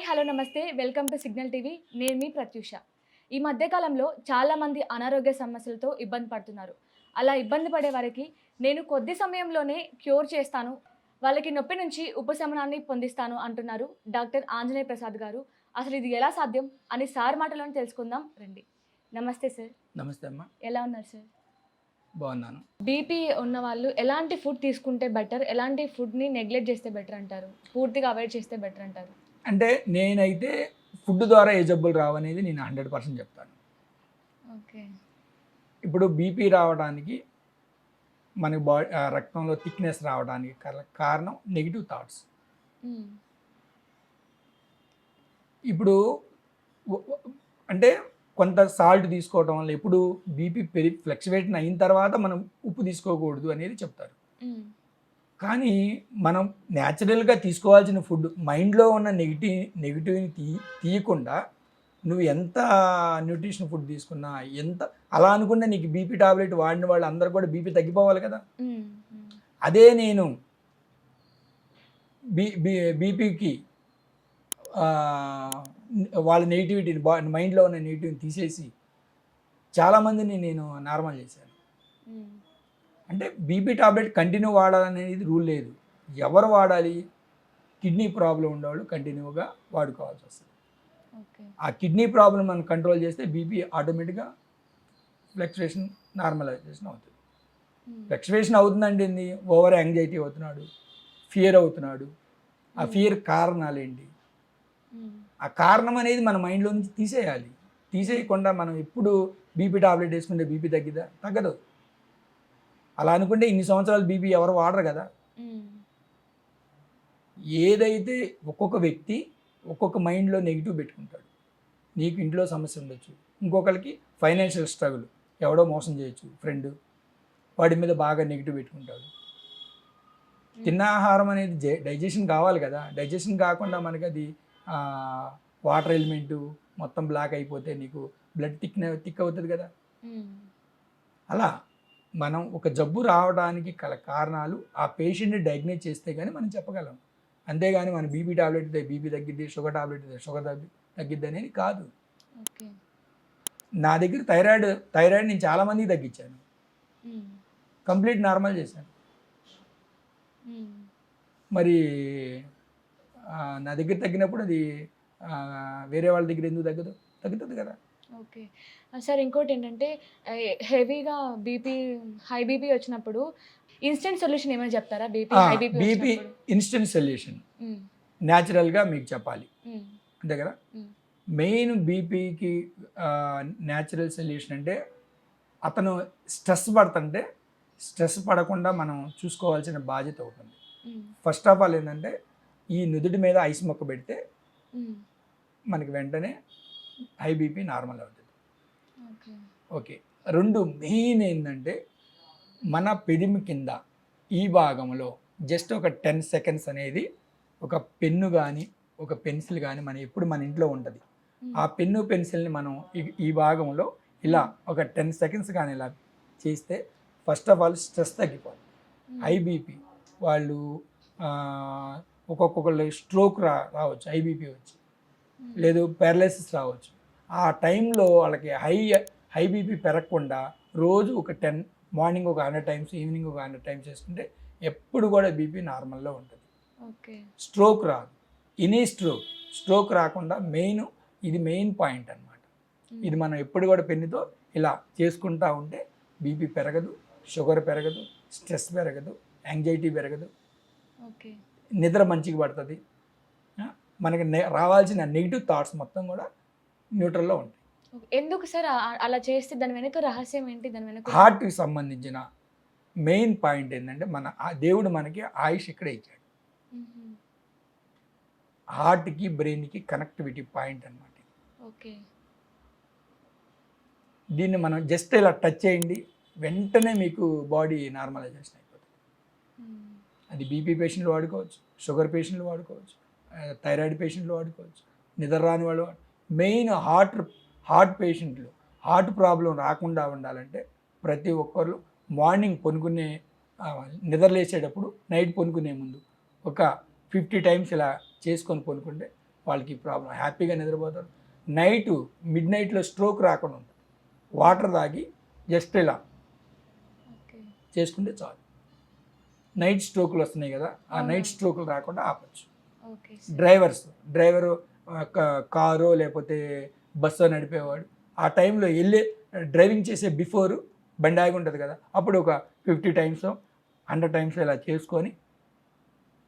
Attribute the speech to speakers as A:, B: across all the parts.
A: Hello నమస్తే. Welcome to signal TV. నేను మీ ప్రత్యూష. ఈ మధ్య కాలంలో చాలామంది అనారోగ్య సమస్యలతో ఇబ్బంది పడుతున్నారు. అలా ఇబ్బంది పడే వారికి నేను కొద్ది సమయంలోనే క్యూర్ చేస్తాను. వాళ్ళకి నొప్పి నుంచి ఉపశమనాన్ని పొందిస్తాను అంటున్నారు డాక్టర్ ఆంజనేయ ప్రసాద్ గారు. అసలు ఇది ఎలా సాధ్యం అని సార్ మాటలోనే తెలుసుకుందాం రండి. నమస్తే సార్.
B: నమస్తే అమ్మ.
A: ఎలా ఉన్నారు సార్?
B: బాగున్నాను.
A: బీపీ ఉన్నవాళ్ళు ఎలాంటి ఫుడ్ తీసుకుంటే బెటర్? ఎలాంటి ఫుడ్‌ని నెగ్లెక్ట్ చేస్తే బెటర్ అంటారు? పూర్తిగా అవాయిడ్ చేస్తే బెటర్ అంటారు?
B: అంటే నేనైతే ఫుడ్ ద్వారా ఏ జబ్బులు రావనేది నేను 100% చెప్తాను.
A: ఓకే.
B: ఇప్పుడు బీపీ రావడానికి మన రక్తంలో థిక్‌నెస్ రావడానికి కారణం నెగెటివ్ థాట్స్.
A: హ్మ్.
B: ఇప్పుడు వ వ అంటే కొంత సాల్ట్ తీసుకోవడం వల్ల ఎప్పుడు బీపీ ఫ్లక్చువేషన్ అయిన తర్వాత మనం ఉప్పు తీసుకోకూడదు అనేది చెప్తారు.
A: హ్మ్.
B: కానీ మనం న్యాచురల్గా తీసుకోవాల్సిన ఫుడ్ మైండ్లో ఉన్న నెగిటివ్ని తీయకుండా నువ్వు ఎంత న్యూట్రిషన్ ఫుడ్ తీసుకున్నా ఎంత అలా అనుకున్నా నీకు బీపీ టాబ్లెట్ వాడిన వాళ్ళు అందరూ కూడా బీపీ తగ్గిపోవాలి కదా. అదే నేను బీపీకి వాళ్ళ నెగిటివిటీని మైండ్లో ఉన్న నెగిటివ్ని తీసేసి చాలామందిని నేను నార్మల్ చేశాను. అంటే బీపీ టాబ్లెట్ కంటిన్యూ వాడాలనేది రూల్ లేదు. ఎవరు వాడాలి? కిడ్నీ ప్రాబ్లం ఉండేవాళ్ళు కంటిన్యూగా వాడుకోవాల్సి వస్తుంది. ఆ కిడ్నీ ప్రాబ్లం మనం కంట్రోల్ చేస్తే బీపీ ఆటోమేటిక్గా ఫ్లక్చువేషన్ నార్మలైజేషన్ అవుతుంది. ఫ్లక్చువేషన్ అవుతుందంటే ఏంది? ఓవర్ యాంగ్జైటీ అవుతున్నాడు, ఫియర్ అవుతున్నాడు. ఆ ఫియర్ కారణాలు ఏంటి? ఆ కారణం అనేది మన మైండ్లో నుంచి తీసేయాలి. తీసేయకుండా మనం ఎప్పుడు బీపీ టాబ్లెట్ వేసుకుంటే బీపీ తగ్గిదా? తగ్గదు. అలా అనుకుంటే ఇన్ని సంవత్సరాలు బీపీ ఎవరు వాడరు కదా. ఏదైతే ఒక్కొక్క వ్యక్తి ఒక్కొక్క మైండ్లో నెగిటివ్ పెట్టుకుంటాడు. నీకు ఇంట్లో సమస్య ఉండొచ్చు, ఇంకొకరికి ఫైనాన్షియల్ స్ట్రగుల్, ఎవడో మోసం చేయొచ్చు ఫ్రెండ్, వాడి మీద బాగా నెగిటివ్ పెట్టుకుంటాడు. తిన్న ఆహారం అనేది డైజెషన్ కావాలి కదా. డైజెషన్ కాకుండా మనకి అది వాటర్ ఎలిమెంటు మొత్తం బ్లాక్ అయిపోతే నీకు బ్లడ్ థిక్ అవుతుంది కదా. అలా మనం ఒక జబ్బు రావడానికి గల కారణాలు ఆ పేషెంట్ని డయాగ్నోస్ చేస్తే కానీ మనం చెప్పగలం. అంతేగాని మన బీపీ టాబ్లెట్ బీపీ తగ్గిద్ది, షుగర్ టాబ్లెట్ షుగర్ తగ్గిద్ది అనేది కాదు. నా దగ్గర థైరాయిడ్ నేను చాలామందికి తగ్గించాను, కంప్లీట్ నార్మల్ చేశాను. మరి నా దగ్గర తగ్గినప్పుడు అది వేరే వాళ్ళ దగ్గర ఎందుకు తగ్గదు? తగ్గుతుంది కదా.
A: Okay sir. ఇంకోటి ఏంటంటే హెవీగా హై బీపీ వచ్చినప్పుడు ఇన్స్టెంట్ సొల్యూషన్ ఏమైనా చెప్తారా?
B: బీపీ ఇన్స్టెంట్ సొల్యూషన్ న్యాచురల్గా మీకు చెప్పాలి అంతే కదా. మెయిన్ బీపీకి న్యాచురల్ సొల్యూషన్ అంటే అతను స్ట్రెస్ పడుతుంటే స్ట్రెస్ పడకుండా మనం చూసుకోవాల్సిన బాధ్యత అవుతుంది. ఫస్ట్ ఆఫ్ ఆల్ ఏంటంటే ఈ నుదుటి మీద ఐస్ మొక్క పెడితే మనకి వెంటనే హై బీపీ నార్మల్ అవుతుంది. ఓకే. రెండు మెయిన్ ఏంటంటే మన పెదిమి కింద ఈ భాగంలో జస్ట్ ఒక 10 సెకండ్స్ అనేది ఒక పెన్ను కానీ ఒక పెన్సిల్ కానీ ఎప్పుడు మన ఇంట్లో ఉంటుంది. ఆ పెన్ను పెన్సిల్ని మనం ఈ భాగంలో ఇలా ఒక 10 సెకండ్స్ కానీ ఇలా చేస్తే ఫస్ట్ ఆఫ్ ఆల్ స్ట్రెస్ తగ్గిపోతుంది. హై బీపీ వాళ్ళు ఒక్కొక్కళ్ళు స్ట్రోక్ రావచ్చు, హై బీపీ వచ్చి, లేదు పారాలిసిస్ రావచ్చు. ఆ టైంలో వాళ్ళకి హై బీపీ పెరగకుండా రోజు ఒక 10 మార్నింగ్ ఒక 100 టైమ్స్, ఈవినింగ్ ఒక 100 టైమ్స్ చేసుకుంటే ఎప్పుడు కూడా బీపీ నార్మల్లో ఉంటుంది. స్ట్రోక్ రాదు. ఎనీ స్ట్రోక్ రాకుండా ఇది మెయిన్ పాయింట్ అన్నమాట. ఇది మనం ఎప్పుడు కూడా పెన్నుతో ఇలా చేసుకుంటూ ఉంటే బీపీ పెరగదు, షుగర్ పెరగదు, స్ట్రెస్ పెరగదు, యాంగ్జైటీ పెరగదు, నిద్ర మంచిగా పడుతుంది. మనకి రావాల్సిన నెగిటివ్ థాట్స్ మొత్తం కూడా న్యూట్రల్లో ఉంటాయి.
A: ఎందుకు సార్ అలా చేస్తే దాని వెనుక రహస్యం ఏంటి? దాని వెనుక
B: హార్ట్కి సంబంధించిన మెయిన్ పాయింట్ ఏంటంటే దేవుడు మనకి ఆయుష్ ఇక్కడే ఇచ్చాడు. హార్ట్కి బ్రెయిన్కి కనెక్టివిటీ పాయింట్ అన్నమాట.
A: ఓకే.
B: దీన్ని మనం జస్ట్ ఇలా టచ్ చేయండి, వెంటనే మీకు బాడీ నార్మలైజేషన్ అయిపోతుంది. అది బీపీ పేషెంట్లు వాడుకోవచ్చు, షుగర్ పేషెంట్లు వాడుకోవచ్చు, థైరాయిడ్ పేషెంట్లు వాడుకోవచ్చు, నిద్ర రాని వాళ్ళు మెయిన్ హార్ట్ పేషెంట్లు హార్ట్ ప్రాబ్లం రాకుండా ఉండాలంటే ప్రతి ఒక్కరు మార్నింగ్ నిద్ర లేచేటప్పుడు నైట్ పనుకునే ముందు ఒక 50 టైమ్స్ ఇలా చేసుకొని పనుకుంటే వాళ్ళకి ప్రాబ్లం, హ్యాపీగా నిద్రపోతారు. నైటు మిడ్ నైట్లో స్ట్రోక్ రాకుండా ఉంటుంది. వాటర్ తాగి జస్ట్ ఇలా
A: ఓకే.
B: చేసుకుంటే చాలు. నైట్ స్ట్రోకులు వస్తున్నాయి కదా, ఆ నైట్
A: అవునవును.
B: స్ట్రోకులు రాకుండా ఆపచ్చు.
A: Okay sir.
B: డ్రైవరు కారు లేకపోతే బస్సు నడిపేవాడు ఆ టైంలో వెళ్ళే డ్రైవింగ్ చేసే బిఫోర్ బండి ఆగి ఉంటుంది కదా, అప్పుడు ఒక 50 టైమ్స్ 100 టైమ్స్ ఇలా చేసుకొని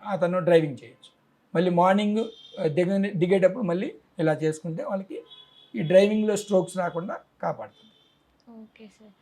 B: అతను డ్రైవింగ్ చేయొచ్చు. మళ్ళీ మార్నింగ్ దిగేటప్పుడు మళ్ళీ ఇలా చేసుకుంటే వాళ్ళకి ఈ డ్రైవింగ్లో స్ట్రోక్స్ రాకుండా కాపాడుతుంది.
A: Okay sir.